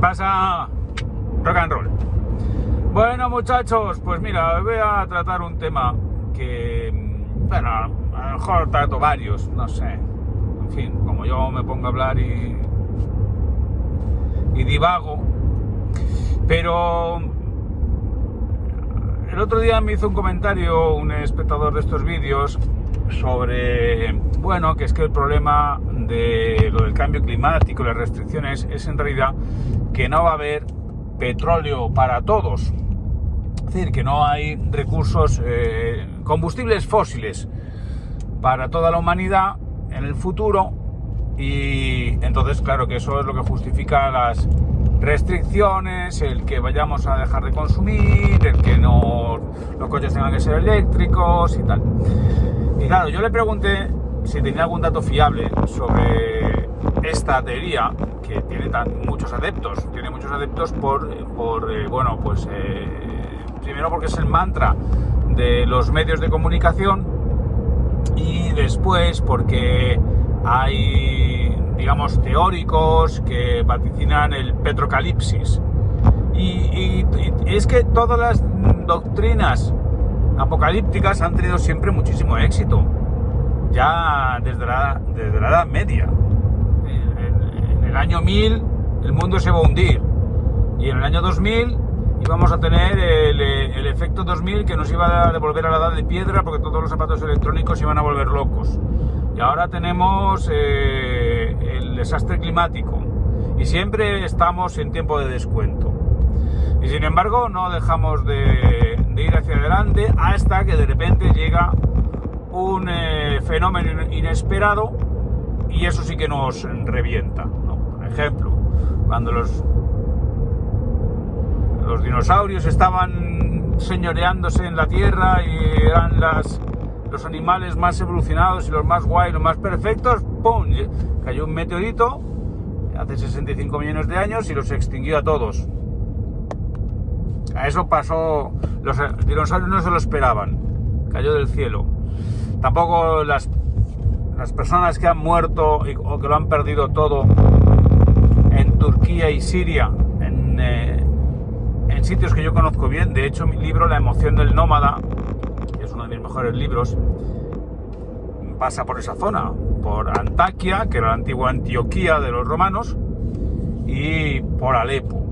Pasa rock and roll. Bueno, muchachos, pues mira, voy a tratar un tema que, bueno, a lo mejor trato varios, no sé. En fin, como yo me pongo a hablar y divago. Pero el otro día me hizo un comentario un espectador de estos vídeos sobre, bueno, que es que el problema de lo del cambio climático, las restricciones, es en realidad que no va a haber petróleo para todos. Es decir, que no hay recursos, combustibles fósiles para toda la humanidad en el futuro, y entonces claro que eso es lo que justifica las restricciones, el que vayamos a dejar de consumir, el que no los coches tengan que ser eléctricos y tal. Y claro, yo le pregunté si tenía algún dato fiable sobre esta teoría, que tiene muchos adeptos. Tiene muchos adeptos bueno, pues primero porque es el mantra de los medios de comunicación, y después porque hay, digamos, teóricos que vaticinan el petrocalipsis. Y es que todas las doctrinas apocalípticas han tenido siempre muchísimo éxito, ya desde la Edad Media. En el año 1000 el mundo se va a hundir, y en el año 2000 íbamos a tener el efecto 2000, que nos iba a devolver a la edad de piedra, porque todos los aparatos electrónicos se iban a volver locos. Y ahora tenemos el desastre climático, y siempre estamos en tiempo de descuento. Y sin embargo no dejamos de ir hacia adelante hasta que de repente llega un fenómeno inesperado, y eso sí que nos revienta, ¿no? Por ejemplo, cuando los dinosaurios estaban señoreándose en la Tierra y eran los animales más evolucionados y los más guay, los más perfectos, ¡pum!, cayó un meteorito hace 65 millones de años y los extinguió a todos. A eso pasó. Los dinosaurios no se lo esperaban, cayó del cielo. Tampoco las personas que han muerto o que lo han perdido todo en Turquía y Siria, en sitios que yo conozco bien. De hecho, mi libro La emoción del nómada, que es uno de mis mejores libros, pasa por esa zona, por Antaquia, que era la antigua Antioquía de los romanos, y por Alepo.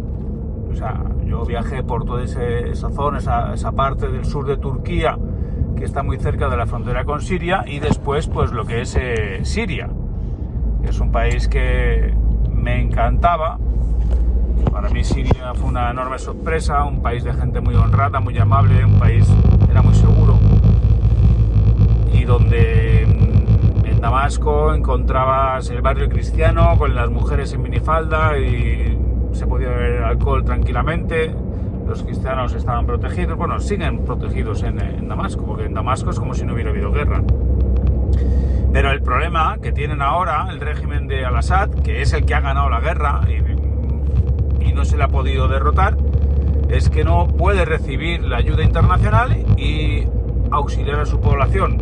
O sea, yo viajé por toda esa zona, esa parte del sur de Turquía, que está muy cerca de la frontera con Siria, y después pues lo que es Siria. Es un país que me encantaba. Para mí Siria fue una enorme sorpresa, un país de gente muy honrada, muy amable, un país que era muy seguro, y donde en Damasco encontrabas el barrio cristiano con las mujeres en minifalda y se podía beber alcohol tranquilamente. Los cristianos estaban protegidos, bueno, siguen protegidos en Damasco, porque en Damasco es como si no hubiera habido guerra. Pero el problema que tienen ahora el régimen de Al-Assad, que es el que ha ganado la guerra y no se le ha podido derrotar, es que no puede recibir la ayuda internacional y auxiliar a su población,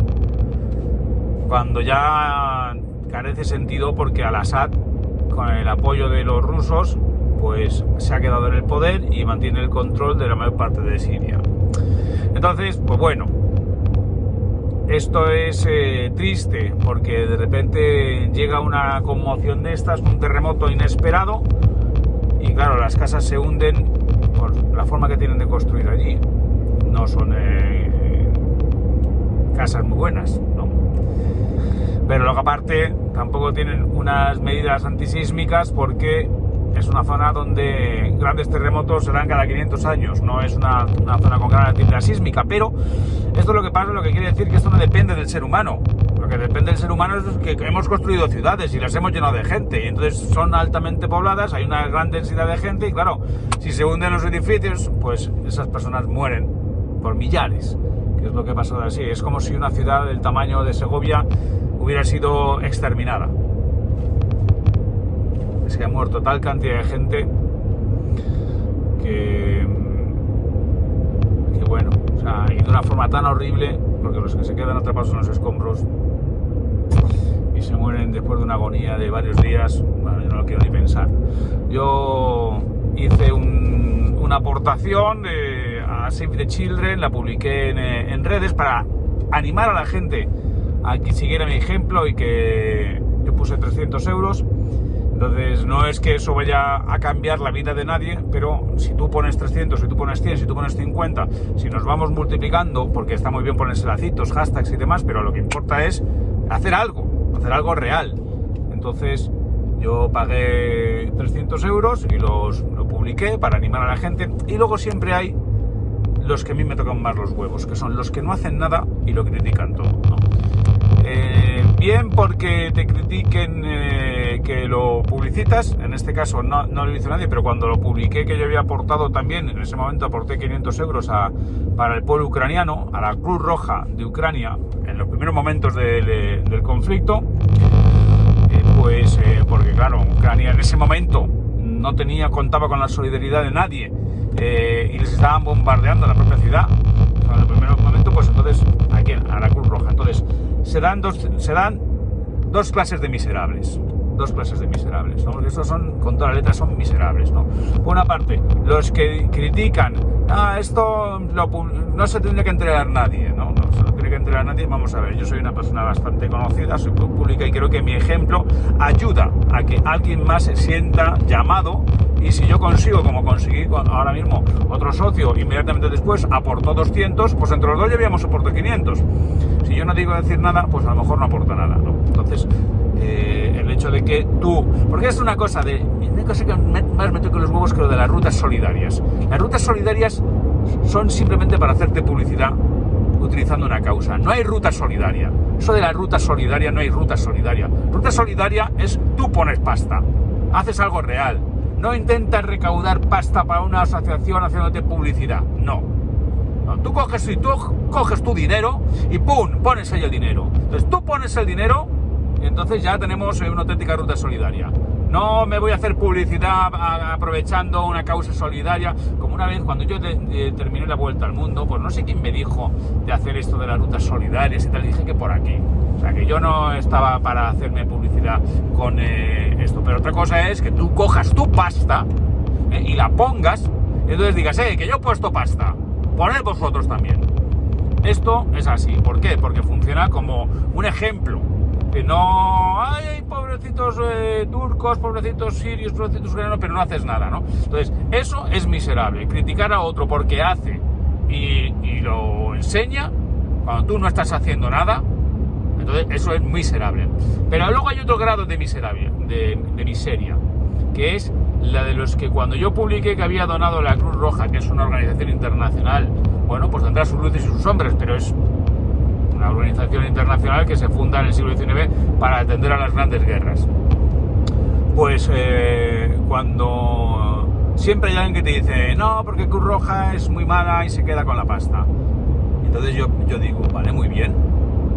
cuando ya carece sentido, porque Al-Assad, con el apoyo de los rusos, pues se ha quedado en el poder y mantiene el control de la mayor parte de Siria. Entonces, pues bueno, esto es triste, porque de repente llega una conmoción de estas, un terremoto inesperado, y claro, las casas se hunden por la forma que tienen de construir allí. No son casas muy buenas, ¿no? Pero luego aparte tampoco tienen unas medidas antisísmicas, porque es una zona donde grandes terremotos se dan cada 500 años, no es una zona con gran actividad sísmica. Pero esto es lo que pasa, lo que quiere decir que esto no depende del ser humano. Lo que depende del ser humano es que hemos construido ciudades y las hemos llenado de gente, y entonces son altamente pobladas, hay una gran densidad de gente, y claro, si se hunden los edificios, pues esas personas mueren por millares, que es lo que pasa así. Es como si una ciudad del tamaño de Segovia hubiera sido exterminada. Es que ha muerto tal cantidad de gente que bueno, o sea, y de una forma tan horrible, porque los que se quedan atrapados en los escombros y se mueren después de una agonía de varios días, bueno, yo no lo quiero ni pensar. Yo hice una aportación a Save the Children, la publiqué en redes para animar a la gente a que siguiera mi ejemplo y que yo puse 300 euros. Entonces no es que eso vaya a cambiar la vida de nadie, pero si tú pones 300, si tú pones 100, si tú pones 50, si nos vamos multiplicando, porque está muy bien ponerse lacitos, hashtags y demás, pero lo que importa es hacer algo real. Entonces yo pagué 300 euros y lo publiqué para animar a la gente, y luego siempre hay los que a mí me tocan más los huevos, que son los que no hacen nada y lo critican todo, ¿no? Bien porque te critiquen que lo publicitas, en este caso no lo hizo nadie, pero cuando lo publiqué, que yo había aportado también, en ese momento aporté 500 euros para el pueblo ucraniano, a la Cruz Roja de Ucrania, en los primeros momentos del conflicto, porque claro, Ucrania en ese momento no contaba con la solidaridad de nadie, y les estaban bombardeando la propia ciudad. O sea, en el primer momento, pues entonces, aquí a la Cruz Roja. Entonces, se dan dos clases de miserables, ¿no? Porque estos con todas las letras son miserables, ¿no? Por una parte, los que critican, esto no se tendría que enterar nadie, ¿no? No se tiene que enterar nadie. Vamos a ver, yo soy una persona bastante conocida, soy pública, y creo que mi ejemplo ayuda a que alguien más se sienta llamado. Y si yo consigo, como conseguí ahora mismo otro socio, inmediatamente después aportó 200, pues entre los dos ya habíamos aportado 500. Si yo no digo decir nada, pues a lo mejor no aporta nada, ¿no? Entonces, el hecho de que tú... Porque es una cosa que más me toca los huevos que lo de las rutas solidarias. Las rutas solidarias son simplemente para hacerte publicidad utilizando una causa. No hay ruta solidaria. Eso de la ruta solidaria, no hay ruta solidaria. Ruta solidaria es tú pones pasta, haces algo real. No intentas recaudar pasta para una asociación haciéndote publicidad. No. Tú coges tu dinero y ¡pum! Pones ahí el dinero. Entonces tú pones el dinero y entonces ya tenemos una auténtica ruta solidaria. No me voy a hacer publicidad aprovechando una causa solidaria. Como una vez cuando yo terminé la vuelta al mundo, pues no sé quién me dijo de hacer esto de las rutas solidarias y tal. Dije que por aquí. O sea, que yo no estaba para hacerme publicidad con esto. Pero otra cosa es que tú cojas tu pasta y la pongas, y entonces digas, que yo he puesto pasta, poned vosotros también. Esto es así. ¿Por qué? Porque funciona como un ejemplo. Que no hay pobrecitos turcos, pobrecitos sirios, pobrecitos ucranianos, pero no haces nada, ¿no? Entonces, eso es miserable. Criticar a otro porque hace y lo enseña cuando tú no estás haciendo nada. Entonces eso es miserable. Pero luego hay otro grado de miseria, que es la de los que cuando yo publiqué que había donado la Cruz Roja, que es una organización internacional, bueno, pues tendrá sus luces y sus sombras, pero es una organización internacional que se funda en el siglo XIX para atender a las grandes guerras. Pues cuando siempre hay alguien que te dice, no, porque Cruz Roja es muy mala y se queda con la pasta. Entonces yo digo, vale, muy bien.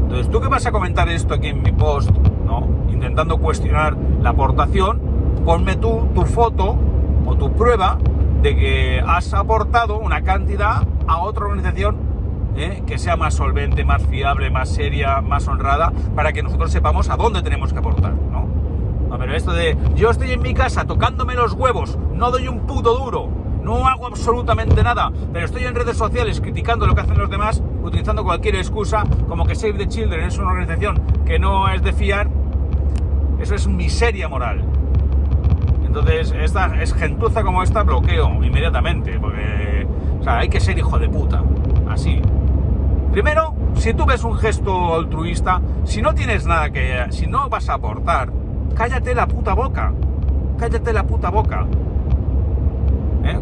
Entonces, ¿tú qué vas a comentar esto aquí en mi post, ¿no? Intentando cuestionar la aportación? Ponme tú tu foto o tu prueba de que has aportado una cantidad a otra organización que sea más solvente, más fiable, más seria, más honrada, para que nosotros sepamos a dónde tenemos que aportar, ¿no? No, pero esto de yo estoy en mi casa tocándome los huevos, no doy un puto duro, no hago absolutamente nada, pero estoy en redes sociales criticando lo que hacen los demás, utilizando cualquier excusa, como que Save the Children es una organización que no es de fiar, eso es miseria moral. Entonces, esta es gentuza como esta, bloqueo inmediatamente, porque, o sea, hay que ser hijo de puta, así. Primero, si tú ves un gesto altruista, si no tienes nada si no vas a aportar, cállate la puta boca,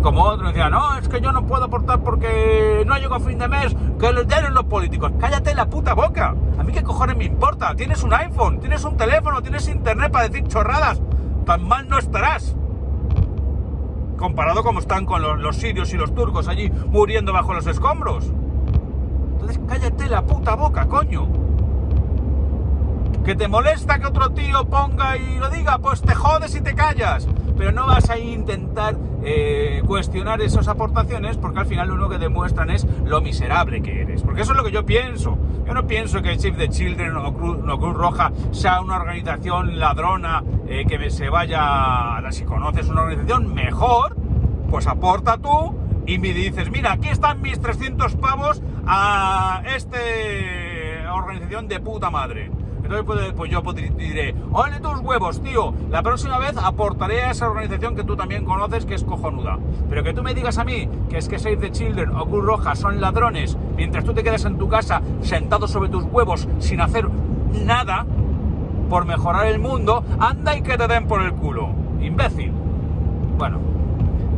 Como otro decía, no, es que yo no puedo aportar porque no llego a fin de mes, que los den los políticos. Cállate la puta boca. A mí qué cojones me importa. Tienes un iPhone, tienes un teléfono, tienes internet para decir chorradas. Tan mal no estarás. Comparado como están con los sirios y los turcos allí muriendo bajo los escombros. Entonces cállate la puta boca, coño. ¿Que te molesta que otro tío ponga y lo diga? Pues te jodes y te callas. Pero no vas a intentar cuestionar esas aportaciones, porque al final lo único que demuestran es lo miserable que eres. Porque eso es lo que yo pienso. Yo no pienso que Save the Children o Cruz Roja sea una organización ladrona que se vaya... Si conoces una organización mejor, pues aporta tú y me dices, mira, aquí están mis 300 pavos a esta organización de puta madre. Entonces pues yo diré, ¡ole tus huevos, tío! La próxima vez aportaré a esa organización que tú también conoces, que es cojonuda. Pero que tú me digas a mí que es que Save the Children o Cruz Roja son ladrones, mientras tú te quedas en tu casa sentado sobre tus huevos sin hacer nada por mejorar el mundo, anda y que te den por el culo, imbécil. Bueno,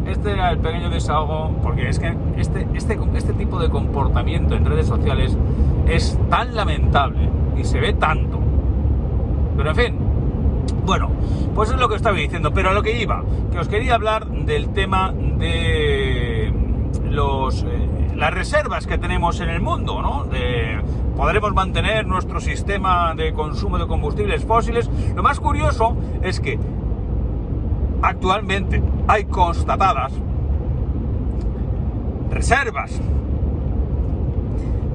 este era el pequeño desahogo, porque es que este tipo de comportamiento en redes sociales es tan lamentable y se ve tanto. Pero en fin, bueno, pues es lo que estaba diciendo. Pero a lo que iba, que os quería hablar del tema de las reservas que tenemos en el mundo, ¿no? Podremos mantener nuestro sistema de consumo de combustibles fósiles. Lo más curioso es que actualmente hay constatadas reservas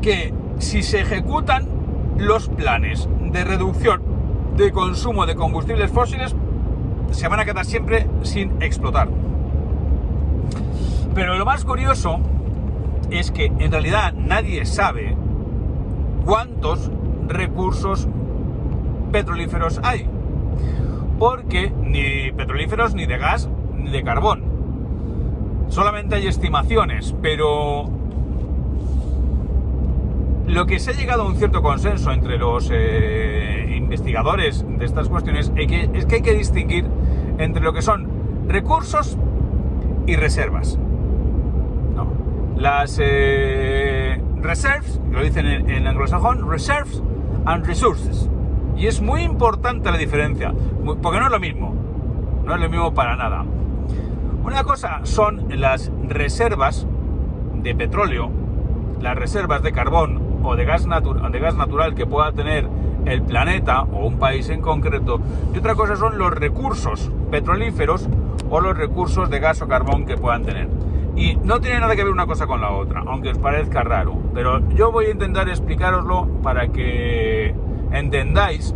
que, si se ejecutan los planes de reducción de consumo de combustibles fósiles, se van a quedar siempre sin explotar. Pero lo más curioso es que en realidad nadie sabe cuántos recursos petrolíferos hay, porque ni petrolíferos, ni de gas, ni de carbón. Solamente hay estimaciones, pero lo que se ha llegado a un cierto consenso entre los investigadores de estas cuestiones es que hay que distinguir entre lo que son recursos y reservas. ¿No? Las reserves, que lo dicen en anglosajón, reserves and resources. Y es muy importante la diferencia, porque no es lo mismo para nada. Una cosa son las reservas de petróleo, las reservas de carbón o de gas natural que pueda tener el planeta o un país en concreto, y otra cosa son los recursos petrolíferos o los recursos de gas o carbón que puedan tener. Y no tiene nada que ver una cosa con la otra, aunque os parezca raro, pero yo voy a intentar explicároslo para que entendáis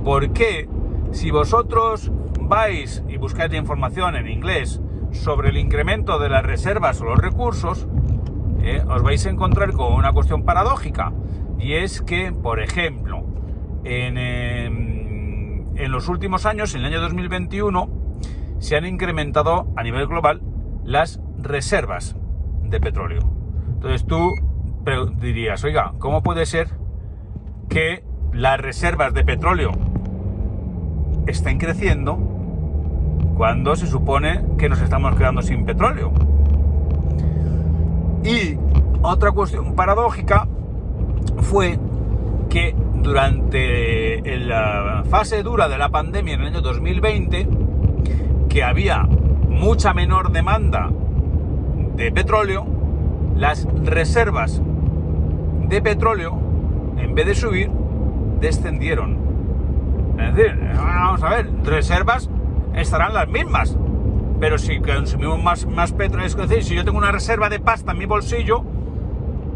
por qué, si vosotros vais y buscáis la información en inglés sobre el incremento de las reservas o los recursos, os vais a encontrar con una cuestión paradójica, y es que, por ejemplo, en los últimos años, en el año 2021, se han incrementado a nivel global las reservas de petróleo. Entonces tú dirías, oiga, ¿cómo puede ser que las reservas de petróleo estén creciendo cuando se supone que nos estamos quedando sin petróleo? Y otra cuestión paradójica fue que durante la fase dura de la pandemia en el año 2020, que había mucha menor demanda de petróleo, las reservas de petróleo, en vez de subir, descendieron. Es decir, vamos a ver, reservas estarán las mismas, pero si consumimos más petróleo, es decir, si yo tengo una reserva de pasta en mi bolsillo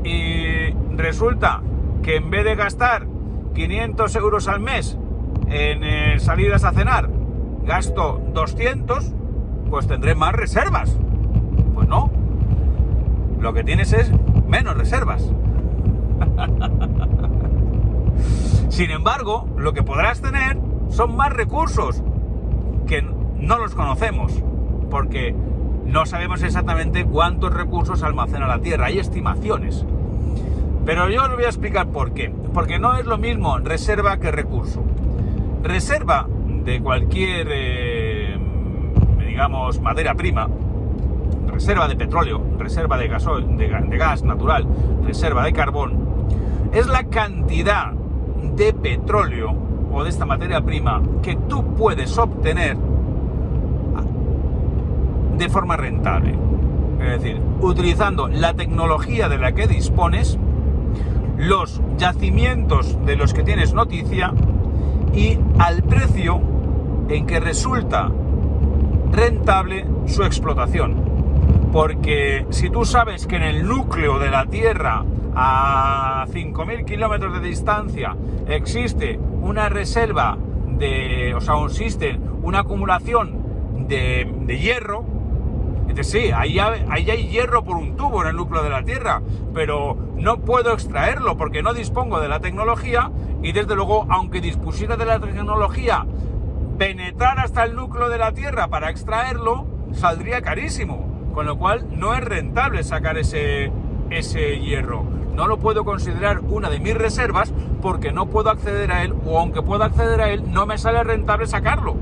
y resulta que en vez de gastar 500 euros al mes en salidas a cenar, gasto 200, pues tendré más reservas. Pues no, lo que tienes es menos reservas. Sin embargo, lo que podrás tener son más recursos que no los conocemos, porque no sabemos exactamente cuántos recursos almacena la Tierra. Hay estimaciones. Pero yo os voy a explicar por qué. Porque no es lo mismo reserva que recurso. Reserva de cualquier, digamos, materia prima, reserva de petróleo, reserva de gasoil, de gas natural, reserva de carbón, es la cantidad de petróleo o de esta materia prima que tú puedes obtener de forma rentable. Es decir, utilizando la tecnología de la que dispones, los yacimientos de los que tienes noticia y al precio en que resulta rentable su explotación. Porque si tú sabes que en el núcleo de la Tierra, a 5.000 kilómetros de distancia, existe una reserva existe una acumulación de hierro, efectivamente sí, ahí hay hierro por un tubo en el núcleo de la Tierra, pero no puedo extraerlo porque no dispongo de la tecnología y desde luego, aunque dispusiera de la tecnología, penetrar hasta el núcleo de la Tierra para extraerlo saldría carísimo, con lo cual no es rentable sacar ese hierro. No lo puedo considerar una de mis reservas porque no puedo acceder a él, o aunque pueda acceder a él, no me sale rentable sacarlo.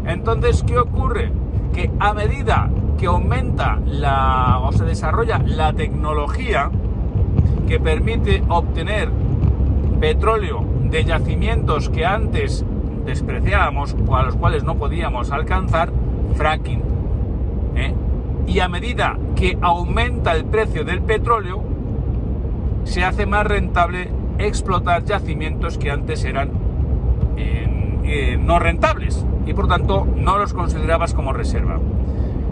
Entonces, ¿qué ocurre? Que a medida que aumenta o se desarrolla la tecnología que permite obtener petróleo de yacimientos que antes despreciábamos o a los cuales no podíamos alcanzar, fracking, y a medida que aumenta el precio del petróleo, se hace más rentable explotar yacimientos que antes eran no rentables y por tanto no los considerabas como reserva.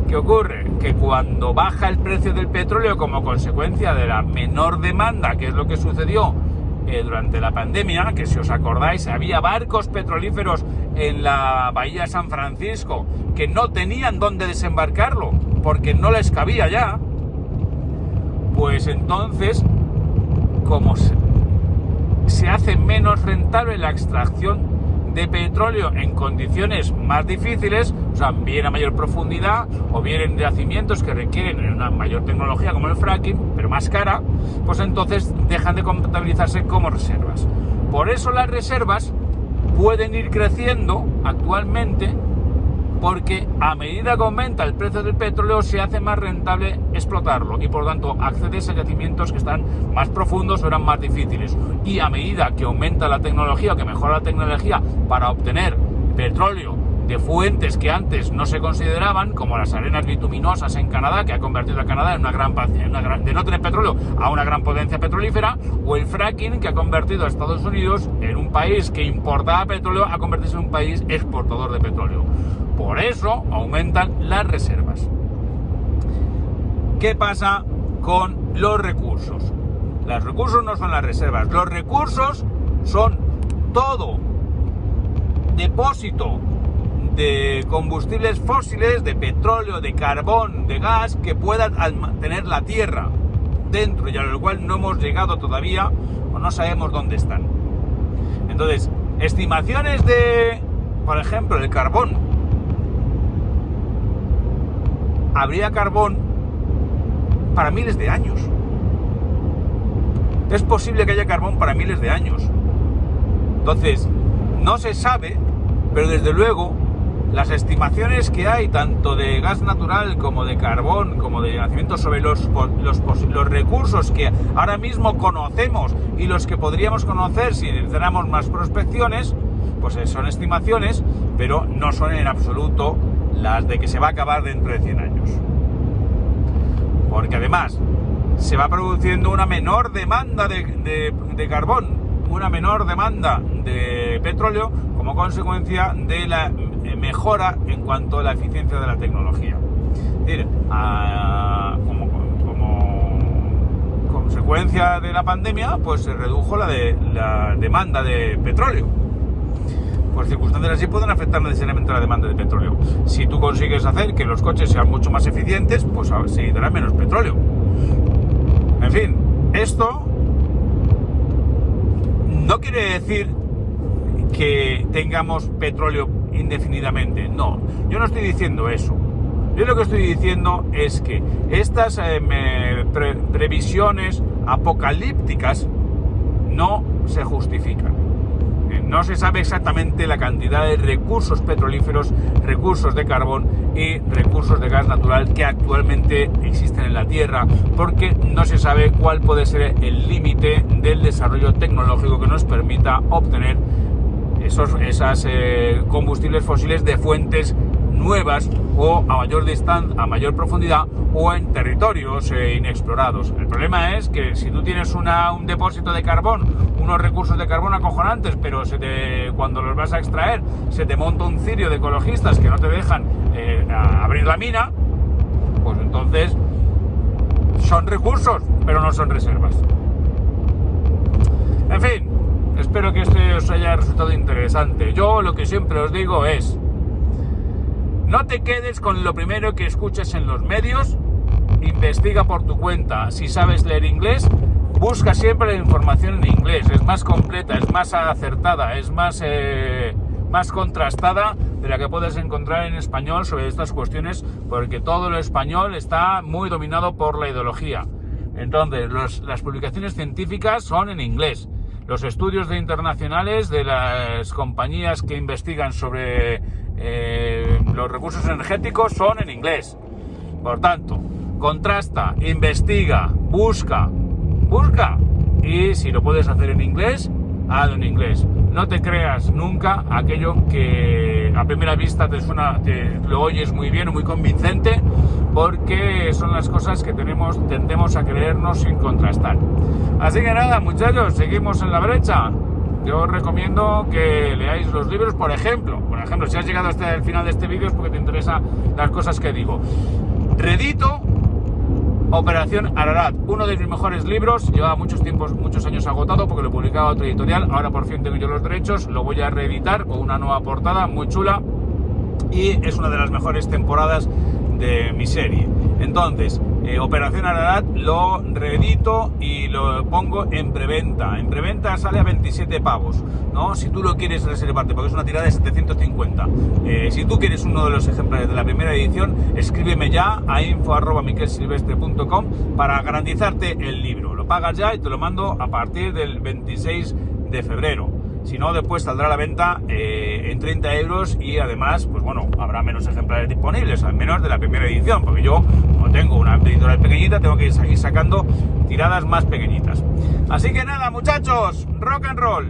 ¿Qué ocurre? Que cuando baja el precio del petróleo como consecuencia de la menor demanda, que es lo que sucedió durante la pandemia, que si os acordáis había barcos petrolíferos en la bahía de San Francisco que no tenían dónde desembarcarlo porque no les cabía ya, pues entonces, como se hace menos rentable la extracción de petróleo en condiciones más difíciles, o sea, bien a mayor profundidad o bien en yacimientos que requieren una mayor tecnología como el fracking, pero más cara, pues entonces dejan de contabilizarse como reservas. Por eso las reservas pueden ir creciendo actualmente, porque a medida que aumenta el precio del petróleo se hace más rentable explotarlo y por tanto accedes a yacimientos que están más profundos o eran más difíciles, y a medida que aumenta la tecnología o que mejora la tecnología para obtener petróleo de fuentes que antes no se consideraban, como las arenas bituminosas en Canadá, que ha convertido a Canadá de no tener petróleo a una gran potencia petrolífera, o el fracking, que ha convertido a Estados Unidos en un país que importaba petróleo a convertirse en un país exportador de petróleo. Por eso aumentan las reservas. ¿Qué pasa con los recursos? Los recursos no son las reservas. Los recursos son todo depósito de combustibles fósiles, de petróleo, de carbón, de gas, que pueda tener la Tierra dentro y a lo cual no hemos llegado todavía o no sabemos dónde están. Entonces, estimaciones de, por ejemplo, el carbón. Habría carbón para miles de años. Es posible que haya carbón para miles de años. Entonces, no se sabe, pero desde luego las estimaciones que hay tanto de gas natural como de carbón, como de nacimientos sobre los recursos que ahora mismo conocemos y los que podríamos conocer si hiciéramos más prospecciones, pues son estimaciones, pero no son en absoluto las de que se va a acabar dentro de 100 años. Porque además se va produciendo una menor demanda de carbón, una menor demanda de petróleo como consecuencia de la mejora en cuanto a la eficiencia de la tecnología. Es decir, como consecuencia de la pandemia, pues se redujo la demanda de petróleo. Pues circunstancias así pueden afectar necesariamente la demanda de petróleo. Si tú consigues hacer que los coches sean mucho más eficientes, pues se dará menos petróleo. En fin, esto no quiere decir que tengamos petróleo indefinidamente. No, yo no estoy diciendo eso. Yo lo que estoy diciendo es que estas previsiones apocalípticas no se justifican. No se sabe exactamente la cantidad de recursos petrolíferos, recursos de carbón y recursos de gas natural que actualmente existen en la Tierra, porque no se sabe cuál puede ser el límite del desarrollo tecnológico que nos permita obtener esos combustibles fósiles de fuentes nuevas o a mayor distancia, a mayor profundidad o en territorios inexplorados. El problema es que si tú tienes un depósito de carbón, unos recursos de carbón acojonantes, pero cuando los vas a extraer se te monta un cirio de ecologistas que no te dejan abrir la mina, pues entonces son recursos, pero no son reservas. En fin, espero que esto os haya resultado interesante. Yo lo que siempre os digo es: No te quedes con lo primero que escuchas en los medios, investiga por tu cuenta. Si sabes leer inglés, busca siempre la información en inglés, es más completa, es más acertada, es más contrastada de la que puedes encontrar en español sobre estas cuestiones, porque todo lo español está muy dominado por la ideología. Entonces, las publicaciones científicas son en inglés. Los estudios internacionales de las compañías que investigan sobre los recursos energéticos son en inglés. Por tanto, contrasta, investiga, busca. Y si lo puedes hacer en inglés, hazlo en inglés. No te creas nunca aquello que a primera vista te suena, lo oyes muy bien o muy convincente, porque son las cosas que tendemos a creernos sin contrastar. Así que nada, muchachos, seguimos en la brecha. Yo os recomiendo que leáis los libros, por ejemplo, si has llegado hasta el final de este vídeo es porque te interesan las cosas que digo. Redito, Operación Ararat, uno de mis mejores libros, lleva muchos años agotado porque lo publicaba otra editorial, ahora por fin tengo yo los derechos, lo voy a reeditar con una nueva portada muy chula y es una de las mejores temporadas de mi serie. Entonces, Operación Ararat lo reedito y lo pongo en preventa. En preventa sale a 27 pavos, ¿no? Si tú lo quieres reservarte, porque es una tirada de 750. Si tú quieres uno de los ejemplares de la primera edición, escríbeme ya a info@miquelsilvestre.com para garantizarte el libro. Lo pagas ya y te lo mando a partir del 26 de febrero. Si no, después saldrá a la venta en 30 euros y además, pues bueno, habrá menos ejemplares disponibles, al menos de la primera edición, porque yo, como tengo una editorial pequeñita, tengo que seguir sacando tiradas más pequeñitas. Así que nada, muchachos, rock and roll.